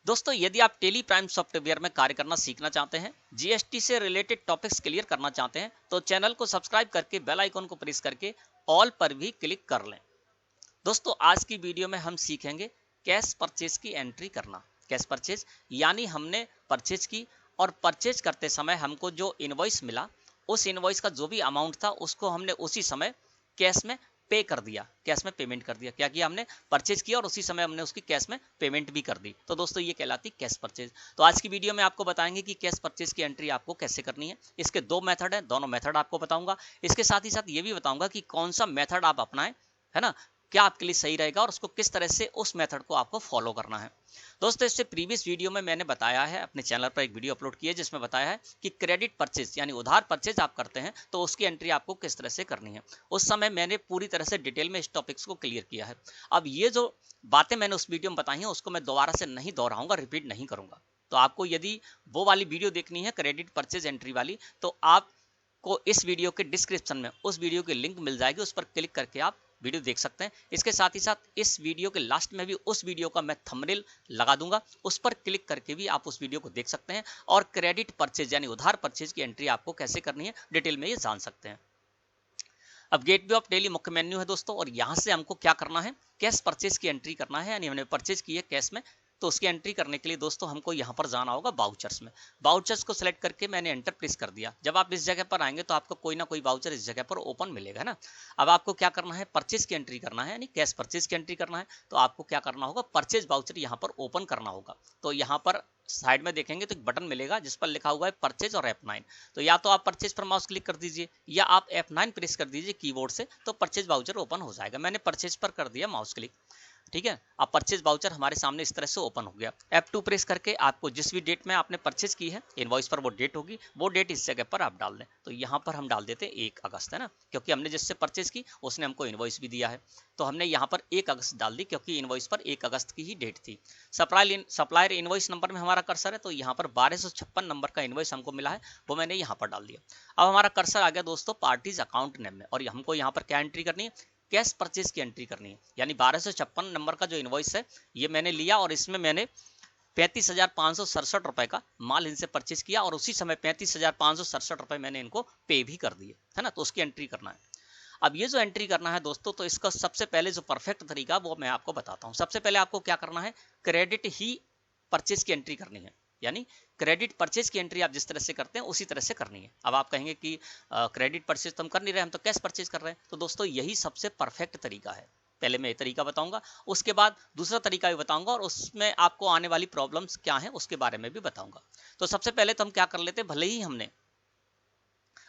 दोस्तों यदि आप टेली प्राइम सॉफ्टवेयर में कार्य करना सीखना चाहते हैं, जीएसटी से रिलेटेड टॉपिक्स क्लियर करना चाहते हैं, तो चैनल को सब्सक्राइब करके बेल आइकन को प्रेस करके ऑल पर भी क्लिक कर लें। दोस्तों आज की वीडियो में हम सीखेंगे कैश परचेज की एंट्री करना। कैश परचेज यानी हमने परचेज की और परचेज करते समय हमको जो इनवॉइस मिला, उस इनवॉइस का जो भी अमाउंट था उसको हमने उसी समय कैश में पे कर दिया, कैश में पेमेंट कर दिया। क्या किया हमने? परचेज किया और उसी समय हमने उसकी कैश में पेमेंट भी कर दी। तो दोस्तों ये कहलाती कैश परचेज। तो आज की वीडियो में आपको बताएंगे कि कैश परचेज की एंट्री आपको कैसे करनी है। इसके दो मेथड हैं, दोनों मेथड आपको बताऊंगा। इसके साथ ही साथ ये भी बताऊंगा कि कौन सा मेथड आप अपनाएं, है ना, क्या आपके लिए सही रहेगा और उसको किस तरह से उस मेथड को आपको फॉलो करना है। दोस्तों इससे प्रीवियस वीडियो में मैंने बताया है, अपने चैनल पर एक वीडियो अपलोड की है जिसमें बताया है कि क्रेडिट परचेज यानी उधार परचेज आप करते हैं तो उसकी एंट्री आपको किस तरह से करनी है। उस समय मैंने पूरी तरह से डिटेल में इस टॉपिक्स को क्लियर किया है। अब ये जो बातें मैंने उस वीडियो में बताई हैं उसको मैं दोबारा से नहीं दोहराऊंगा, रिपीट नहीं करूंगा। तो आपको यदि वो वाली वीडियो देखनी है क्रेडिट परचेज एंट्री वाली, तो आप को इस वीडियो के डिस्क्रिप्शन में उस वीडियो की लिंक मिल जाएगी, उस पर क्लिक करके आप वीडियो देख सकते हैं। इसके साथ ही साथ इस वीडियो के लास्ट में भी उस वीडियो का मैं थंबनेल लगा दूंगा, उस पर क्लिक करके भी आप उस वीडियो को देख सकते हैं और क्रेडिट परचेज यानी उधार परचेज की एंट्री आपको कैसे करनी है डिटेल में ये जान सकते हैं। अब गेटवे ऑफ डेली मुख्य मेन्यू है दोस्तों, और यहाँ से हमको क्या करना है? कैश परचेज की एंट्री करना है, यानी हमने परचेज की है कैश में, तो उसकी एंट्री करने के लिए दोस्तों हमको यहाँ पर जाना होगा वाउचर्स में। वाउचर्स को सिलेक्ट करके मैंने एंटर प्रेस कर दिया। जब आप इस जगह पर आएंगे तो आपको कोई ना कोई वाउचर इस जगह पर ओपन मिलेगा ना। अब आपको क्या करना है? परचेज की एंट्री करना है, यानी कैश परचेज की एंट्री करना है। तो आपको क्या करना होगा? परचेज वाउचर यहाँ पर ओपन करना होगा। तो यहाँ पर साइड में देखेंगे तो एक बटन मिलेगा जिस पर लिखा हुआ है परचेज और F9। तो या तो आप परचेज पर माउस क्लिक कर दीजिए या आप F9 प्रेस कर दीजिए कीबोर्ड से, तो परचेज वाउचर ओपन हो जाएगा। मैंने परचेज पर कर दिया माउस क्लिक, ठीक है। अब परचेज वाउचर हमारे सामने इस तरह से ओपन हो गया। F2 प्रेस करके आपको जिस भी डेट में आपने परचेज की है इनवॉइस पर वो डेट होगी, वो डेट इस जगह पर आप डाल दें। तो यहाँ पर हम डाल देते हैं 1 अगस्त, है ना, क्योंकि हमने जिससे परचेज की उसने हमको इनवॉइस भी दिया है। तो हमने यहाँ पर 1 अगस्त डाल दी क्योंकि इनवॉइस पर 1 अगस्त की ही डेट थी। सप्लायर इनवॉइस नंबर में हमारा कर्सर है, तो यहाँ पर 1256 नंबर का इनवॉइस हमको मिला है, वो मैंने यहाँ पर डाल दिया। अब हमारा कर्सर आ गया दोस्तों पार्टीज अकाउंट नेम में, और हमको यहाँ पर क्या एंट्री करनी है? कैश परचेज की एंट्री करनी है। यानी 1256 नंबर का जो इनवॉइस है ये मैंने लिया और इसमें मैंने 35,567 रुपए का माल इनसे परचेज किया और उसी समय 35,567 रुपए मैंने इनको पे भी कर दिए, है ना। तो उसकी एंट्री करना है। अब ये जो एंट्री करना है दोस्तों, तो इसका सबसे पहले जो परफेक्ट तरीका वो मैं आपको बताता हूँ। सबसे पहले आपको क्या करना है? क्रेडिट ही परचेज की एंट्री करनी है, यानी क्रेडिट परचेज की एंट्री आप जिस तरह से करते हैं उसी तरह से करनी है। अब आप कहेंगे कि क्रेडिट परचेज तो हम कर नहीं रहे, हम तो कैश परचेज कर रहे हैं। तो दोस्तों यही सबसे परफेक्ट तरीका है। पहले मैं ये तरीका बताऊंगा, उसके बाद दूसरा तरीका भी बताऊंगा और उसमें आपको आने वाली प्रॉब्लम्स क्या हैं उसके बारे में भी बताऊंगा। तो सबसे पहले तो हम क्या कर लेते हैं, भले ही हमने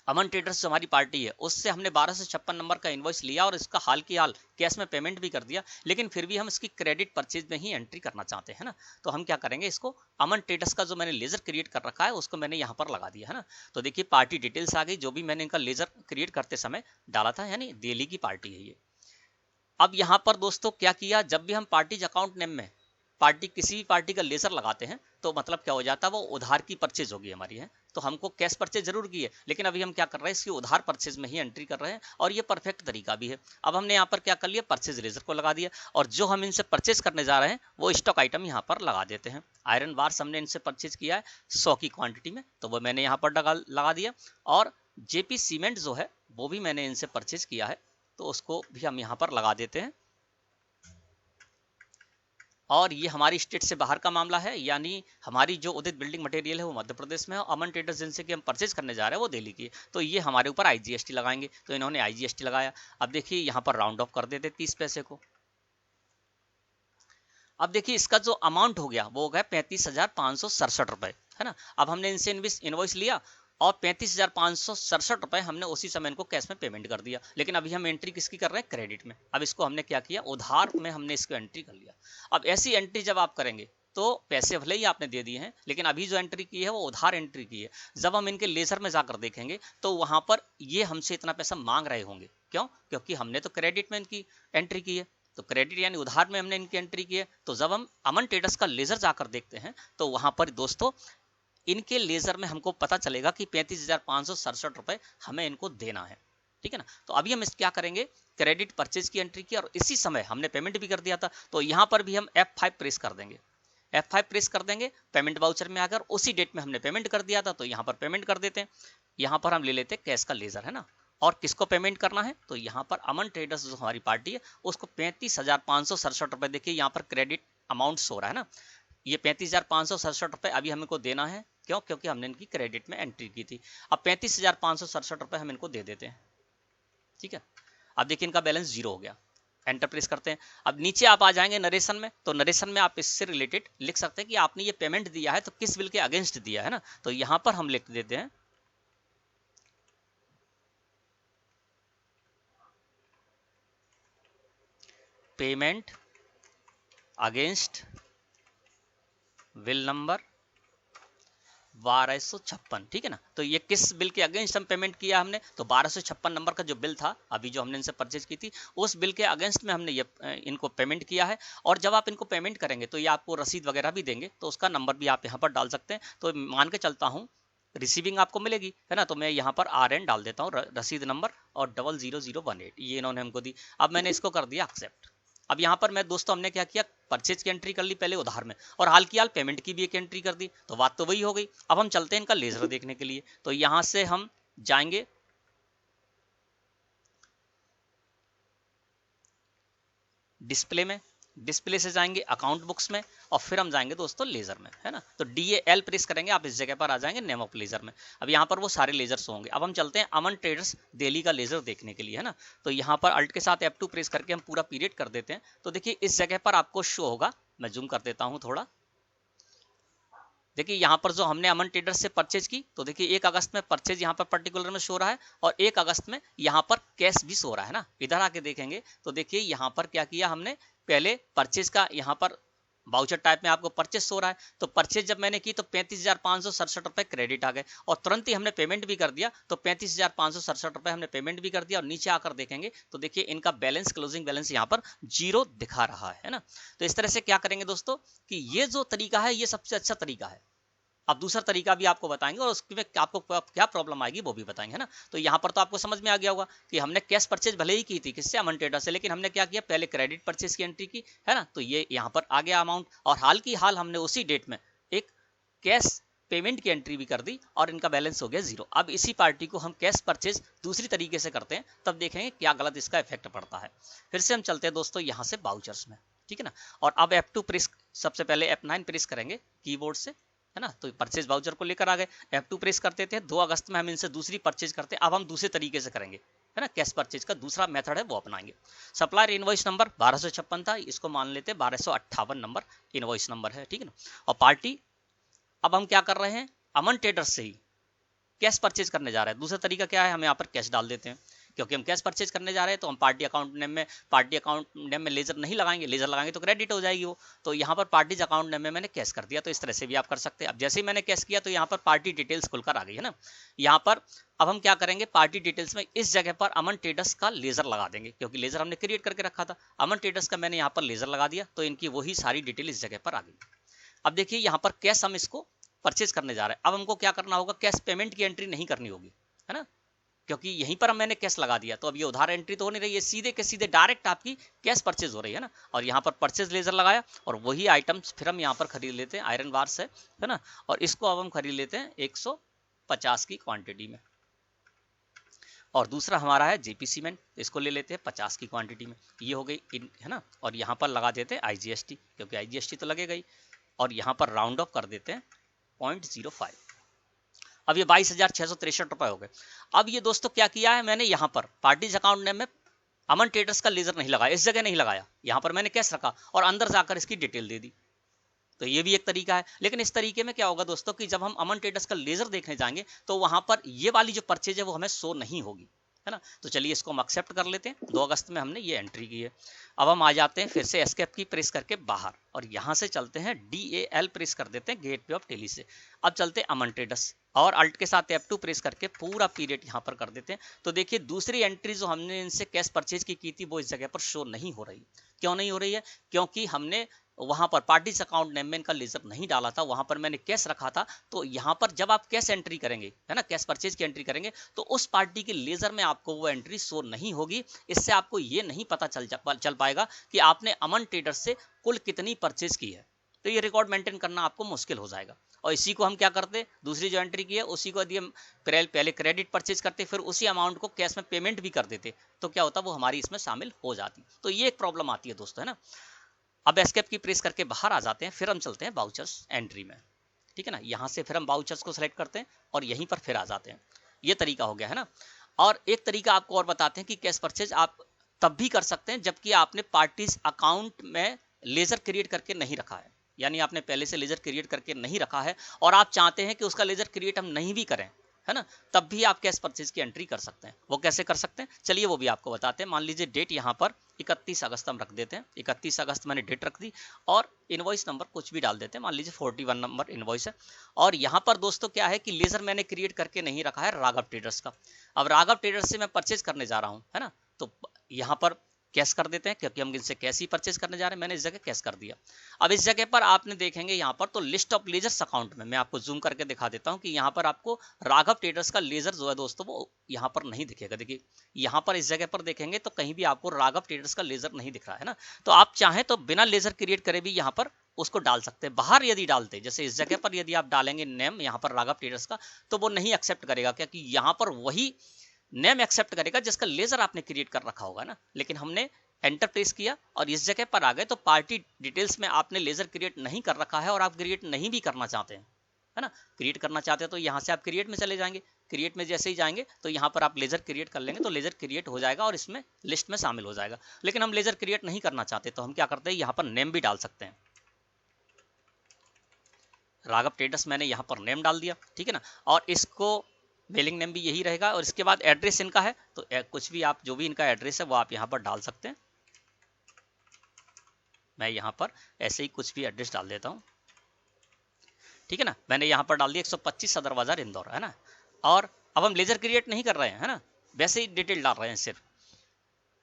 अमन ट्रेडर्स जो हमारी पार्टी है उससे हमने 1256 नंबर का इनवॉइस लिया और इसका हाल की हाल कैश में पेमेंट भी कर दिया, लेकिन फिर भी हम इसकी क्रेडिट परचेज में ही एंट्री करना चाहते हैं ना। तो हम क्या करेंगे? इसको अमन ट्रेडर्स का जो मैंने लेजर क्रिएट कर रखा है उसको मैंने यहाँ पर लगा दिया, है ना। तो देखिए पार्टी डिटेल्स आ गई, जो भी मैंने इनका लेजर क्रिएट करते समय डाला था, यानी दिल्ली की पार्टी है ये। अब यहाँ पर दोस्तों क्या किया, जब भी हम पार्टीज अकाउंट नेम में किसी भी पार्टी का लेजर लगाते हैं तो मतलब क्या हो जाता है? वो उधार की परचेज होगी हमारी, है। तो हमको कैश परचेज जरूर की है, लेकिन अभी हम क्या कर रहे हैं? इसकी उधार परचेज में ही एंट्री कर रहे हैं और ये परफेक्ट तरीका भी है। अब हमने यहाँ पर क्या कर लिया? परचेज लेजर को लगा दिया और जो हम इनसे परचेज करने जा रहे हैं वो स्टॉक आइटम यहाँ पर लगा देते हैं। आयरन बार्स हमने इनसे परचेज किया है 100 की क्वांटिटी में, तो वो मैंने यहाँ पर लगा दिया। और जेपी सीमेंट जो है वो भी मैंने इनसे परचेज किया है, तो उसको भी हम यहाँ पर लगा देते हैं। और ये हमारी स्टेट से बाहर का मामला है, यानी हमारी जो उदित बिल्डिंग मटेरियल है वो मध्य प्रदेश में है, अमन ट्रेडर्स जिनसे कि हम परचेज करने जा रहे हैं वो दिल्ली की है। तो ये हमारे ऊपर आईजीएसटी लगाएंगे, तो इन्होंने आईजीएसटी लगाया। अब देखिए यहाँ पर राउंड ऑफ कर देते 30 पैसे को। अब देखिए इसका जो अमाउंट हो गया वो हो गया 35,567 रुपए, है ना। अब हमने इनसे इनवॉइस लिया और 35,567 रुपए हमने उसी समय इनको कैश में पेमेंट कर दिया, लेकिन अभी हम एंट्री किसकी कर रहे हैं? क्रेडिट में। अब इसको हमने क्या किया? उधार में हमने इसको एंट्री कर लिया। अब ऐसी एंट्री जब आप करेंगे तो पैसे भले ही आपने दे दिए हैं, लेकिन अभी जो एंट्री की है वो उधार एंट्री की है। जब हम इनके लेजर में जाकर देखेंगे तो वहां पर ये हमसे इतना पैसा मांग रहे होंगे। क्यों? क्योंकि हमने तो क्रेडिट में इनकी एंट्री की है, तो क्रेडिट यानी उधार में हमने इनकी एंट्री की है। तो जब हम अमन ट्रेडर्स का लेजर जाकर देखते हैं तो वहां पर दोस्तों इनके लेजर में हमको पता चलेगा कि 35,567 रुपए हमें इनको देना है, ठीक है ना। तो अभी हम क्या करेंगे? क्रेडिट परचेज की एंट्री की और इसी समय हमने पेमेंट भी कर दिया था, तो यहाँ पर भी हम F5 प्रेस कर देंगे। F5 प्रेस कर देंगे, पेमेंट वाउचर में आकर उसी डेट में हमने पेमेंट कर दिया था तो यहाँ पर पेमेंट कर देते हैं। यहाँ पर हम ले लेते हैं कैश का लेजर, है ना। और किसको पेमेंट करना है, तो यहाँ पर अमन ट्रेडर्स जो हमारी पार्टी है उसको 35,567 रुपए, देखिए यहाँ पर क्रेडिट अमाउंट हो रहा है ना, ये 35,567 रुपए अभी हमको देना है। क्यों? क्योंकि हमने इनकी क्रेडिट में एंट्री की थी। अब 35,567 रुपए हम इनको दे देते हैं, ठीक है। अब देखिए इनका बैलेंस जीरो हो गया, एंटर प्रेस करते हैं। अब नीचे आप आ जाएंगे नरेशन में, तो नरेशन में आप इससे रिलेटेड लिख सकते हैं कि आपने ये पेमेंट दिया है तो किस बिल के अगेंस्ट दिया है ना, तो यहां पर हम लिख देते हैं पेमेंट अगेंस्ट बिल नंबर 1256, ठीक है ना। तो ये किस बिल के अगेंस्ट हम पेमेंट किया हमने, तो 1256 नंबर का जो बिल था अभी जो हमने इनसे परचेज की थी उस बिल के अगेंस्ट में हमने ये इनको पेमेंट किया है। और जब आप इनको पेमेंट करेंगे तो ये आपको रसीद वगैरह भी देंगे, तो उसका नंबर भी आप यहाँ पर डाल सकते हैं। तो मान के चलता हूँ रिसीविंग आपको मिलेगी, है ना, तो मैं यहाँ पर RN डाल देता हूँ, रसीद नंबर और 00018 ये इन्होंने हमको दी। अब मैंने इसको कर दिया एक्सेप्ट। अब यहाँ पर मैं दोस्तों हमने क्या किया, परचेज की एंट्री कर ली पहले उधार में, और हाल की हाल पेमेंट की भी एक एंट्री कर दी, तो बात तो वही हो गई। अब हम चलते हैं इनका लेजर देखने के लिए, तो यहां से हम जाएंगे डिस्प्ले में, डिस्प्ले से जाएंगे अकाउंट बुक्स में, और फिर हम जाएंगे दोस्तों लेजर में, है ना। तो DAL प्रेस करेंगे, आप इस जगह पर आ जाएंगे नेम ऑफ लेजर में। अब यहाँ पर वो सारे लेजर्स होंगे। अब हम चलते हैं अमन ट्रेडर्स दिल्ली का लेजर देखने के लिए, है ना। तो यहाँ पर अल्ट के साथ F2 प्रेस करके हम पूरा पीरियड कर देते हैं। तो देखिए इस जगह पर आपको शो होगा, मैं जूम कर देता हूँ थोड़ा। देखिए यहाँ पर जो हमने अमन ट्रेडर्स से परचेज की, तो देखिए 1 अगस्त में परचेज यहाँ पर पर्टिकुलर में शो रहा है, और 1 अगस्त में यहाँ पर कैश भी शो रहा है ना। इधर आके देखेंगे तो देखिए यहाँ पर क्या किया हमने, पहले परचेज का यहाँ पर वाउचर टाइप में आपको परचेज हो रहा है, तो परचेज जब मैंने की तो 35,567 रुपए क्रेडिट आ गए, और तुरंत ही हमने पेमेंट भी कर दिया, तो 35,567 रुपए हमने पेमेंट भी कर दिया। और नीचे आकर देखेंगे तो देखिए इनका बैलेंस, क्लोजिंग बैलेंस यहाँ पर जीरो दिखा रहा है ना। तो इस तरह से क्या करेंगे दोस्तों कि ये जो तरीका है ये सबसे अच्छा तरीका है। अब दूसरा तरीका भी आपको बताएंगे और उसमें आपको क्या प्रॉब्लम आएगी वो भी बताएंगे, है ना। तो यहाँ पर तो आपको समझ में आ गया होगा कि हमने कैश परचेज भले ही की थी किससे, अमन ट्रेडर से, लेकिन हमने क्या किया, पहले क्रेडिट परचेज की एंट्री की, है ना। तो ये यहाँ पर आ गया अमाउंट, और हाल की हाल हमने उसी डेट में एक कैश पेमेंट की एंट्री भी कर दी, और इनका बैलेंस हो गया जीरो। अब इसी पार्टी को हम कैश परचेज दूसरी तरीके से करते हैं, तब देखेंगे क्या गलत इसका इफेक्ट पड़ता है। फिर से हम चलते हैं दोस्तों यहाँ से वाउचर्स में, ठीक है ना। और अब F2 प्रेस, सबसे पहले F9 प्रेस करेंगे कीबोर्ड से, है ना। तो परचेज वाउचर को लेकर आ गए, F2 प्रेस करते थे। 2 अगस्त में हम इनसे दूसरी परचेज करते हैं। अब हम दूसरे तरीके से करेंगे, है ना, कैश परचेज का दूसरा मेथड है वो अपनाएंगे। सप्लायर इनवॉइस नंबर 1256 था, इसको मान लेते 1258 नंबर इनवॉइस नंबर है, ठीक है ना। और पार्टी, अब हम क्या कर रहे हैं, अमन ट्रेडर्स से ही कैश परचेज करने जा रहे हैं। दूसरा तरीका क्या है, हम यहाँ पर कैश डाल देते हैं, क्योंकि हम कैश परचेज करने जा रहे हैं तो हम पार्टी अकाउंट नेम में लेजर नहीं लगाएंगे, लेजर लगाएंगे तो क्रेडिट हो जाएगी वो। तो यहाँ पर पार्टीज अकाउंट नेम में मैंने कैश कर दिया, तो इस तरह से भी आप कर सकते हैं। अब जैसे ही मैंने कैश किया तो यहाँ पर पार्टी डिटेल्स खुलकर आ गई, है ना। यहाँ पर अब हम क्या करेंगे, पार्टी डिटेल्स में इस जगह पर अमन ट्रेडर्स का लेजर लगा देंगे, क्योंकि लेजर हमने क्रिएट करके रखा था। अमन ट्रेडर्स का मैंने यहाँ पर लेजर लगा दिया, तो इनकी वही सारी डिटेल इस जगह पर आ गई। अब देखिए यहाँ पर कैश हम इसको परचेज करने जा रहे हैं। अब हमको क्या करना होगा, कैश पेमेंट की एंट्री नहीं करनी होगी, है ना, क्योंकि यहीं पर मैंने कैश लगा दिया। तो अब ये उधार एंट्री तो हो नहीं रही है, सीधे के सीधे डायरेक्ट आपकी कैश परचेज हो रही है ना। और यहाँ पर परचेज लेजर लगाया, और वही आइटम्स फिर हम यहाँ पर खरीद लेते हैं आयरन बार से, है ना। और इसको अब हम खरीद लेते हैं 150 की क्वांटिटी में। और दूसरा हमारा है JP सीमेंट, इसको ले लेते हैं 50 की क्वांटिटी में। ये हो गई है ना। और यहाँ पर लगा देते हैं IGST, क्योंकि IGST तो लगेगा ही। और यहाँ पर राउंड ऑफ कर देते हैं 0.05। अब ये 22,663 रुपए हो गए। अब ये दोस्तों क्या किया है मैंने, यहाँ पर पार्टीज अकाउंट नेम में अमन ट्रेडर्स का लेजर नहीं लगाया, इस जगह नहीं लगाया, यहाँ पर मैंने कैश रखा और अंदर जाकर इसकी डिटेल दे दी। तो ये भी एक तरीका है। लेकिन इस तरीके में क्या होगा दोस्तों कि जब हम अमन ट्रेडर्स का लेजर देखने जाएंगे तो वहां पर ये वाली जो परचेज है वो हमें शो नहीं होगी, है ना। तो चलिए इसको हम एक्सेप्ट कर लेते हैं। 2 अगस्त में हमने ये एंट्री की है। अब हम आ जाते हैं फिर से एस्केप की प्रेस करके बाहर, और यहाँ से चलते हैं DAL प्रेस कर देते हैं गेटवे ऑफ टेली से। अब चलते हैं अमन ट्रेडर्स, और अल्ट के साथ F2 प्रेस करके पूरा पीरियड यहाँ पर कर देते हैं। तो देखिए दूसरी एंट्री जो हमने इनसे कैश परचेज की थी वो इस जगह पर शो नहीं हो रही। क्यों नहीं हो रही है, क्योंकि हमने वहां पर पार्टीज अकाउंट नेम में इनका लेजर नहीं डाला था, वहां पर मैंने कैश रखा था। तो यहाँ पर जब आप कैश एंट्री करेंगे, है ना, कैश परचेज की एंट्री करेंगे, तो उस पार्टी के लेजर में आपको वो एंट्री शो नहीं होगी। इससे आपको ये नहीं पता चल पाएगा कि आपने अमन ट्रेडर्स से कुल कितनी परचेज की है। तो ये रिकॉर्ड मेंटेन करना आपको मुश्किल हो जाएगा। और इसी को हम क्या करते, दूसरी जो एंट्री की है उसी को यदि हम पहले क्रेडिट परचेज करते फिर उसी अमाउंट को कैश में पेमेंट भी कर देते तो क्या होता, वो हमारी इसमें शामिल हो जाती। तो ये एक प्रॉब्लम आती है दोस्तों, है ना। अब एस्केप की प्रेस करके बाहर आ जाते हैं, फिर हम चलते हैं वाउचर्स एंट्री में, ठीक है ना। यहाँ से फिर हम वाउचर्स को सिलेक्ट करते हैं और यहीं पर फिर आ जाते हैं। ये तरीका हो गया, है ना। और एक तरीका आपको और बताते हैं कि कैश परचेज आप तब भी कर सकते हैं जबकि आपने पार्टीज अकाउंट में लेजर क्रिएट करके नहीं रखा है, यानी आपने पहले से लेजर क्रिएट करके नहीं रखा है और आप चाहते हैं कि उसका लेजर क्रिएट हम नहीं भी करें, है ना, तब भी आप कैश परचेज की एंट्री कर सकते हैं। वो कैसे कर सकते हैं, चलिए वो भी आपको बताते हैं। मान लीजिए डेट यहाँ पर 31 अगस्त हम रख देते हैं, 31 अगस्त मैंने डेट रख दी और इनवॉइस नंबर कुछ भी डाल देते हैं, मान लीजिए 41 नंबर इनवॉइस है। और यहाँ पर दोस्तों क्या है कि लेजर मैंने क्रिएट करके नहीं रखा है राघव ट्रेडर्स का। अब राघव ट्रेडर्स से मैं परचेज करने जा रहा हूँ, है ना, तो यहाँ पर कैश कर देते हैं क्योंकि हम इनसे कैश ही परचेज करने जा रहे हैं। मैंने इस जगह कैश कर दिया। अब इस जगह पर आपने देखेंगे यहाँ पर तो लिस्ट ऑफ लेजर्स अकाउंट में मैं आपको जूम करके दिखा देता हूँ कि यहाँ पर आपको राघव ट्रेडर्स का लेजर जो है दोस्तों वो यहाँ पर नहीं दिखेगा। देखिए यहाँ पर इस जगह पर देखेंगे तो कहीं भी आपको राघव ट्रेडर्स का लेजर नहीं दिख रहा है ना। तो आप चाहें तो बिना लेजर क्रिएट करे भी यहाँ पर उसको डाल सकते हैं। बाहर यदि डालते, जैसे इस जगह पर यदि आप डालेंगे नेम यहाँ पर राघव ट्रेडर्स का, तो वो नहीं एक्सेप्ट करेगा क्योंकि यहाँ पर वही नेम एक्सेप्ट करेगा जिसका लेजर आपने क्रिएट कर रखा होगा ना। लेकिन हमने एंटर प्रेस किया और इस जगह पर आ गए तो पार्टी डिटेल्स में आपने लेजर क्रिएट नहीं कर रखा है और आप क्रिएट नहीं भी करना चाहते हैं, है ना। क्रिएट करना चाहते हैं तो यहाँ से आप क्रिएट में चले जाएंगे। क्रिएट में जैसे ही जाएंगे तो यहाँ पर आप लेजर क्रिएट कर लेंगे तो लेजर क्रिएट हो जाएगा और इसमें लिस्ट में शामिल हो जाएगा। लेकिन हम लेजर क्रिएट नहीं करना चाहते तो हम क्या करते हैं, यहाँ पर नेम भी डाल सकते हैं। राघव ट्रेडर्स मैंने यहाँ पर नेम डाल दिया, ठीक है ना। और इसको मेलिंग नेम भी यही रहेगा और इसके बाद एड्रेस इनका है तो कुछ भी आप जो भी इनका एड्रेस है वो आप यहाँ पर डाल सकते हैं। मैं यहाँ पर ऐसे ही कुछ भी एड्रेस डाल देता हूँ, ठीक है ना। मैंने यहाँ पर डाल दिया 125 सदर बाजार इंदौर, है ना। और अब हम लेजर क्रिएट नहीं कर रहे हैं, है ना, वैसे ही डिटेल डाल रहे हैं सिर्फ।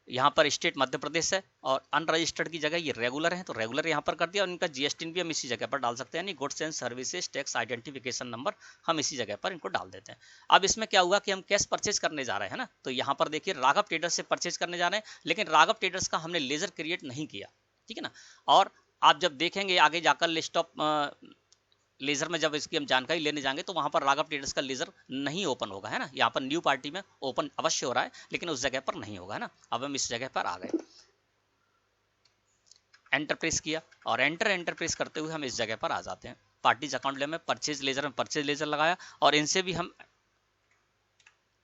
यहाँ पर स्टेट मध्य प्रदेश है और अनरजिस्टर्ड की जगह ये रेगुलर है तो रेगुलर यहाँ पर कर दिया और इनका जीएसटी भी हम इसी जगह पर डाल सकते हैं, यानी goods and services tax identification number हम इसी जगह पर इनको डाल देते हैं। अब इसमें क्या हुआ कि हम कैश परचेज करने जा रहे हैं ना, तो यहाँ पर देखिए राघव ट्रेडर्स से परचेज करने जा रहे हैं लेकिन राघव ट्रेडर्स का हमने लेजर क्रिएट नहीं किया, ठीक है ना। और आप जब देखेंगे आगे जाकर लिस्ट ऑफ लेजर में जब इसकी हम जानकारी लेने जाएंगे तो वहां पर राघव ट्रेडर्स का लेजर नहीं ओपन होगा, है ना। यहाँ पर न्यू पार्टी में ओपन अवश्य हो रहा है लेकिन उस जगह पर नहीं होगा, है ना। अब हम इस जगह पर आ गए, एंटर प्रेस किया और एंटर प्रेस करते हुए हम इस जगह पर आ जाते हैं। पार्टीज अकाउंट ले में परचेज लेजर लगाया और इनसे भी हम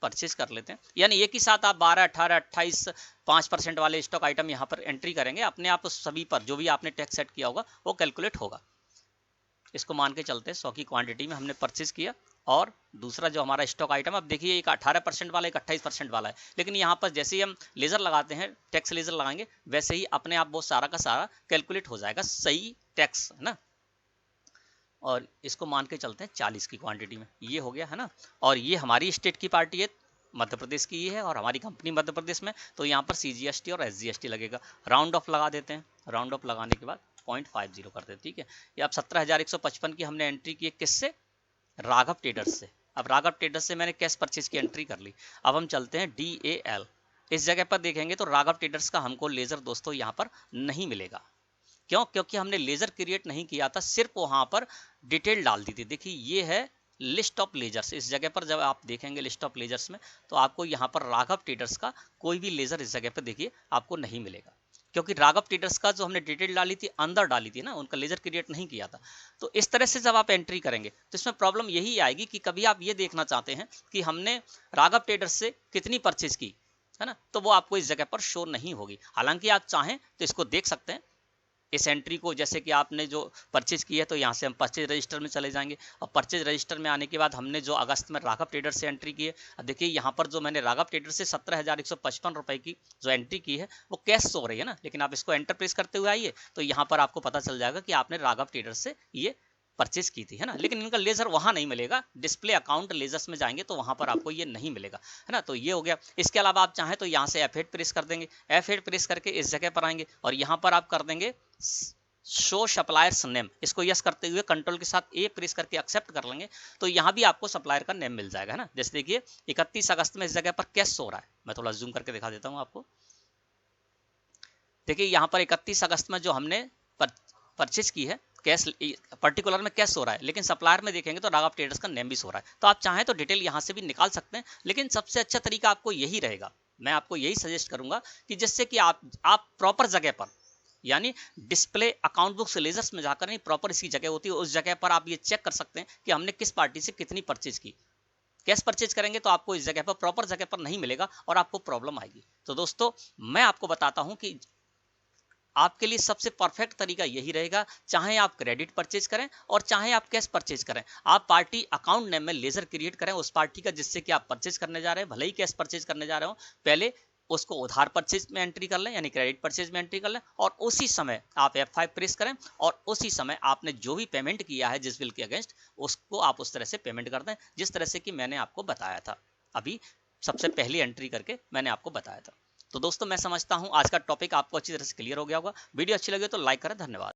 परचेज कर लेते हैं। यानी एक ही साथ आप 12, 18, 28, 5% वाले स्टॉक आइटम यहाँ पर एंट्री करेंगे, अपने आप सभी पर जो भी आपने टैक्स सेट किया होगा वो कैलकुलेट होगा। इसको मान के चलते 100 की क्वांटिटी में हमने परचेज किया और दूसरा जो हमारा स्टॉक आइटम, अब देखिए एक 18% वाला एक 28% वाला है, लेकिन यहाँ पर जैसे ही हम लेजर लगाते हैं, टैक्स लेजर लगाएंगे, वैसे ही अपने आप वो सारा का सारा कैलकुलेट हो जाएगा सही टैक्स, है ना। और इसको मान के चलते हैं 40 की क्वांटिटी में, ये हो गया, है ना। और ये हमारी स्टेट की पार्टी है, मध्य प्रदेश की ये है और हमारी कंपनी मध्य प्रदेश में, तो यहाँ पर CGST और SGST लगेगा। राउंड ऑफ लगा देते हैं, राउंड ऑफ लगाने के बाद 0.50 करते हैं, ठीक है। ये अब 17,155 की हमने एंट्री की, किससे, राघव ट्रेडर्स से। अब राघव ट्रेडर्स से मैंने कैश परचेज की एंट्री कर ली। अब हम चलते हैं DAL, इस जगह पर देखेंगे तो राघव ट्रेडर्स का हमको लेजर दोस्तों यहाँ पर नहीं मिलेगा। क्यों, क्योंकि हमने लेजर क्रिएट नहीं किया था, सिर्फ वहां पर डिटेल डाल दी थी। देखिए ये है लिस्ट ऑफ लेजर्स, इस जगह पर जब आप देखेंगे लिस्ट ऑफ लेजर्स में तो आपको यहाँ पर राघव ट्रेडर्स का कोई भी लेजर इस जगह पर देखिए आपको नहीं मिलेगा, क्योंकि राघव ट्रेडर्स का जो हमने डिटेल डाली थी अंदर डाली थी ना, उनका लेजर क्रिएट नहीं किया था। तो इस तरह से जब आप एंट्री करेंगे तो इसमें प्रॉब्लम यही आएगी कि कभी आप ये देखना चाहते हैं कि हमने राघव ट्रेडर्स से कितनी परचेज की, है ना, तो वो आपको इस जगह पर शो नहीं होगी। हालांकि आप चाहें तो इसको देख सकते हैं, इस एंट्री को, जैसे कि आपने जो परचेज की है तो यहाँ से हम परचेज रजिस्टर में चले जाएंगे और परचेज रजिस्टर में आने के बाद हमने जो अगस्त में राघव ट्रेडर से एंट्री की है, अब देखिए यहाँ पर जो मैंने राघव ट्रेडर से 17,155 रुपए की जो एंट्री की है वो कैश सो रही है ना, लेकिन आप इसको एंटर प्रेस करते हुए आइए तो यहाँ पर आपको पता चल जाएगा कि आपने राघव ट्रेडर से ये परचेज की थी, है ना। लेकिन इनका लेजर वहां नहीं मिलेगा, डिस्प्ले अकाउंट लेजर्स में जाएंगे तो वहां पर आपको ये नहीं मिलेगा, है ना। तो ये हो गया। इसके अलावा आप चाहें तो यहाँ से F8 प्रेस कर देंगे, F8 प्रेस करके इस जगह पर आएंगे और यहाँ पर आप कर देंगे शो सप्लायर्स नेम, इसको यस करते हुए कंट्रोल के साथ A प्रेस करके एक्सेप्ट कर लेंगे तो यहाँ भी आपको सप्लायर का नेम मिल जाएगा, है ना। जैसे देखिए 31 अगस्त में इस जगह पर कैश हो रहा है, मैं थोड़ा जूम करके दिखा देता हूँ आपको। देखिए यहाँ पर 31 अगस्त में जो हमने परचेज की है कैश पर्टिकुलर में कैश हो रहा है, लेकिन सप्लायर में देखेंगे तो राघव ट्रेडर्स का नेम भी हो रहा है। तो आप चाहें तो डिटेल यहाँ से भी निकाल सकते हैं, लेकिन सबसे अच्छा तरीका आपको यही रहेगा, मैं आपको यही सजेस्ट करूंगा कि जिससे कि आप प्रॉपर जगह पर, यानी डिस्प्ले अकाउंट बुक्स लेजर्स में जाकर, नहीं प्रॉपर इसकी जगह होती है, उस जगह पर आप ये चेक कर सकते हैं कि हमने किस पार्टी से कितनी परचेज की। कैश परचेज करेंगे तो आपको इस जगह पर, प्रॉपर जगह पर नहीं मिलेगा और आपको प्रॉब्लम आएगी। तो दोस्तों मैं आपको बताता हूं कि आपके लिए सबसे परफेक्ट तरीका यही रहेगा, चाहे आप क्रेडिट परचेज करें और चाहे आप कैश परचेज करें, आप पार्टी अकाउंट नेम में लेजर क्रिएट करें उस पार्टी का जिससे कि आप परचेज करने जा रहे हैं, भले ही कैश परचेज करने जा रहे हो, पहले उसको उधार परचेज में एंट्री कर लें, यानी क्रेडिट परचेज में एंट्री कर लें, और उसी समय आप F5 प्रेस करें और उसी समय आपने जो भी पेमेंट किया है जिस बिल के अगेंस्ट, उसको आप उस तरह से पेमेंट कर दें जिस तरह से कि मैंने आपको बताया था, अभी सबसे पहली एंट्री करके मैंने आपको बताया था। तो दोस्तों मैं समझता हूं आज का टॉपिक आपको अच्छी तरह से क्लियर हो गया होगा। वीडियो अच्छी लगे तो लाइक करें। धन्यवाद।